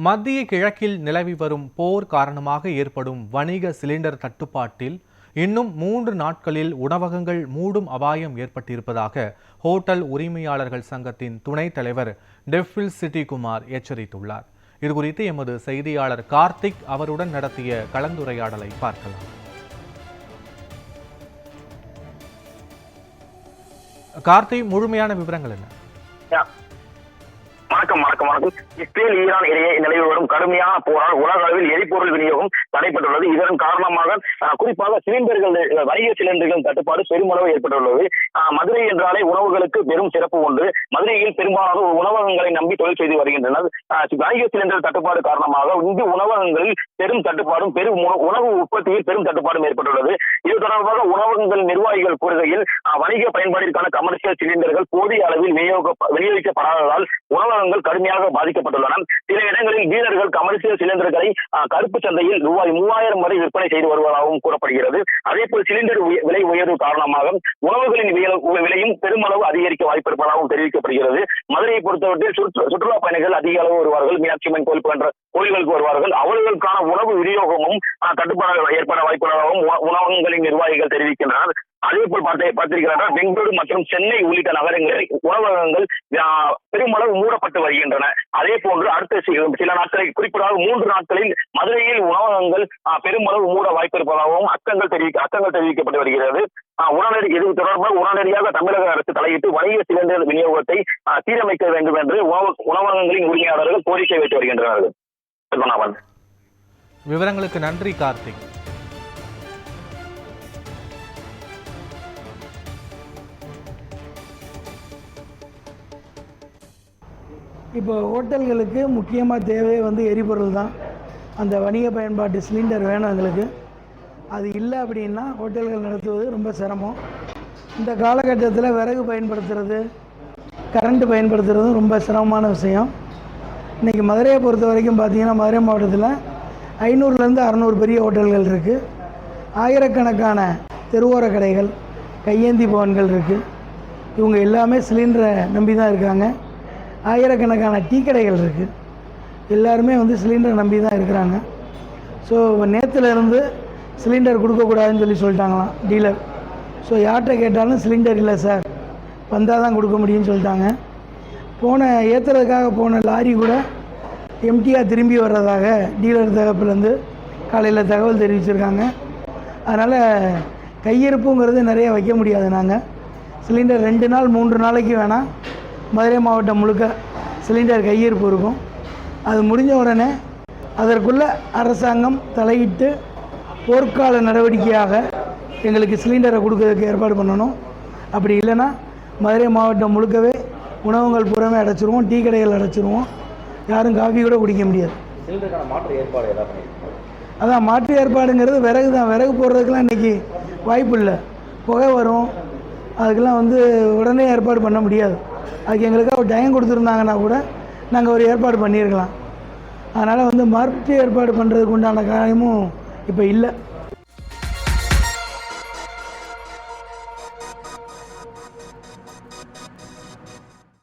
மத்திய கிழக்கில் நிலவி வரும் போர் காரணமாக ஏற்படும் வணிக சிலிண்டர் தட்டுப்பாட்டில் இன்னும் 3 நாட்களில் உணவகங்கள் மூடும் அபாயம் ஏற்பட்டிருப்பதாக ஹோட்டல் உரிமையாளர்கள் சங்கத்தின் துணைத் தலைவர் டெஃபில் சிட்டி குமார் எச்சரித்துள்ளார். இதுகுறித்து எமது செய்தியாளர் கார்த்திக் அவருடன் நடத்திய கலந்துரையாடலை பார்க்கலாம். கார்த்திக், முழுமையான விவரங்கள் என்ன? வணக்கம். இஸ்ரேல் ஈரான் இடையே நிலவி வரும் கடுமையான போரால் உலக அளவில் எரிபொருள் விநியோகம் தடைப்பட்டுள்ளது. இதன் காரணமாக குறிப்பாக வணிக சிலிண்டர்கள் தட்டுப்பாடு பெருமளவு ஏற்பட்டுள்ளது. மதுரை என்றாலே உணவுகளுக்கு பெரும் சிறப்பு உண்டு. மதுரையில் பெரும்பாலான உணவகங்களை நம்பி தொழில் செய்து வருகின்றனர். வணிக சிலிண்டர் தட்டுப்பாடு காரணமாக இங்கு உணவகங்களில் பெரும் தட்டுப்பாடும் உணவு உற்பத்தியில் பெரும் தட்டுப்பாடும் ஏற்பட்டுள்ளது. இது தொடர்பாக உணவகங்கள் நிர்வாகிகள் கூறுகையில் வணிக பயன்பாட்டிற்கான கமர்ஷியல் சிலிண்டர்கள் போதிய அளவில் விநியோகிக்கப்படாததால் உணவகங்கள் கடுமையாக பாதிக்கப்பட்டுள்ளன. சில இடங்களில் டீலர்கள் கமர்ஷியல் சிலிண்டர்களை கருப்பு சந்தையில் ரூபாய் 3000 வரை விற்பனை செய்து வருவதாகவும் கூறப்படுகிறது. அதேபோல் சிலிண்டர் விலை உயர்வு காரணமாக உணவுகளின் விலையும் பெருமளவு அதிகரிக்க வாய்ப்பு இருப்பதாகவும் தெரிவிக்கப்படுகிறது. மதுரையை பொறுத்தவரை சுற்றுலா பயணிகள் அதிக அளவு வருவார்கள். மீனாட்சி அம்மன் கோயில் போன்ற கோயில்களுக்கு வருவார்கள். அவர்களுக்கான உணவு விநியோகமும் தட்டுப்பாடு ஏற்பட வாய்ப்புள்ளதாகவும் உணவகங்களின் நிர்வாகிகள் தெரிவிக்கின்றனர். அதேபோல் பார்த்திருக்கிறார்கள், பெங்களூரு மற்றும் சென்னை உள்ளிட்ட நகரங்களில் உணவகங்கள் பெருமளவு மூடப்பட்டு வருகின்றன. அதே போன்று அடுத்த சில நாட்களில், குறிப்பாக 3 நாட்களில் மதுரையில் உணவகங்கள் பெருமளவு மூட வாய்ப்பு இருப்பதாகவும் அச்சங்கள் தெரிவிக்கப்பட்டு வருகிறது. இது தொடர்பாக உடனடியாக தமிழக அரசு தலையிட்டு வணிக சிலிண்டர் விநியோகத்தை சீரமைக்க வேண்டும் என்று உணவகங்களின் உரிமையாளர்கள் கோரிக்கை வைத்து வருகின்றனர். விவரங்களுக்கு நன்றி கார்த்திக். இப்போ ஹோட்டல்களுக்கு முக்கியமாக தேவை எரிபொருள் தான். அந்த வணிக பயன்பாட்டு சிலிண்டர் வேணும் எங்களுக்கு. அது இல்லை அப்படின்னா ஹோட்டல்கள் நடத்துவது ரொம்ப சிரமம். இந்த காலகட்டத்தில் விறகு பயன்படுத்துறது, கரண்ட்டு பயன்படுத்துறதும் ரொம்ப சிரமமான விஷயம். இன்றைக்கி மதுரையை பொறுத்த வரைக்கும் பார்த்திங்கன்னா, மதுரை மாவட்டத்தில் 500லேருந்து 600 பெரிய ஹோட்டல்கள் இருக்குது. ஆயிரக்கணக்கான தெருவோர கடைகள், கையேந்தி பவன்கள் இருக்குது. இவங்க எல்லாமே சிலிண்டரை நம்பி தான் இருக்காங்க. ஆயிரக்கணக்கான டீ கடைகள் இருக்குது. எல்லாருமே சிலிண்டரை நம்பி தான் இருக்கிறாங்க. ஸோ நேற்றுலேருந்து சிலிண்டர் கொடுக்கக்கூடாதுன்னு சொல்லிட்டாங்களாம் டீலர். ஸோ யார்கிட்ட கேட்டாலும் சிலிண்டர் இல்லை சார், வந்தால் தான் கொடுக்க முடியும்னு சொல்லிட்டாங்க. ஏற்றுறதுக்காக போன லாரி கூட எம்டியாக திரும்பி வர்றதாக டீலர் தரப்புலேருந்து காலையில் தகவல் தெரிவிச்சிருக்காங்க. அதனால் கையிருப்புங்கிறது நிறைய வைக்க முடியாது. நாங்கள் சிலிண்டர் 2 நாள் 3 நாளைக்கு வேணால் மதுரை மாவட்டம் முழுக்க சிலிண்டர் கையிருப்பு இருக்கும். அது முடிஞ்ச உடனே அதற்குள்ளே அரசாங்கம் தலையிட்டு போர்க்கால நடவடிக்கையாக எங்களுக்கு சிலிண்டரை கொடுக்கறதுக்கு ஏற்பாடு பண்ணணும். அப்படி இல்லைன்னா மதுரை மாவட்டம் முழுக்கவே உணவகங்கள் பூராமே அடைச்சிருவோம், டீ கடைகள் அடைச்சிருவோம். யாரும் காஃபி கூட குடிக்க முடியாது. அதான் மாற்று ஏற்பாடுங்கிறது விறகு தான். விறகு போடுறதுக்கெலாம் இன்றைக்கி வாய்ப்பு இல்லை. புகை வரும், அதுக்கெல்லாம் உடனே ஏற்பாடு பண்ண முடியாது. அதுக்கு எங்களுக்காக ஒரு டைம் கொடுத்துருந்தாங்கன்னா கூட நாங்கள் ஒரு ஏற்பாடு பண்ணியிருக்கலாம். அதனால் மாற்று ஏற்பாடு பண்ணுறதுக்கு உண்டான காரியமும் இப்போ இல்லை.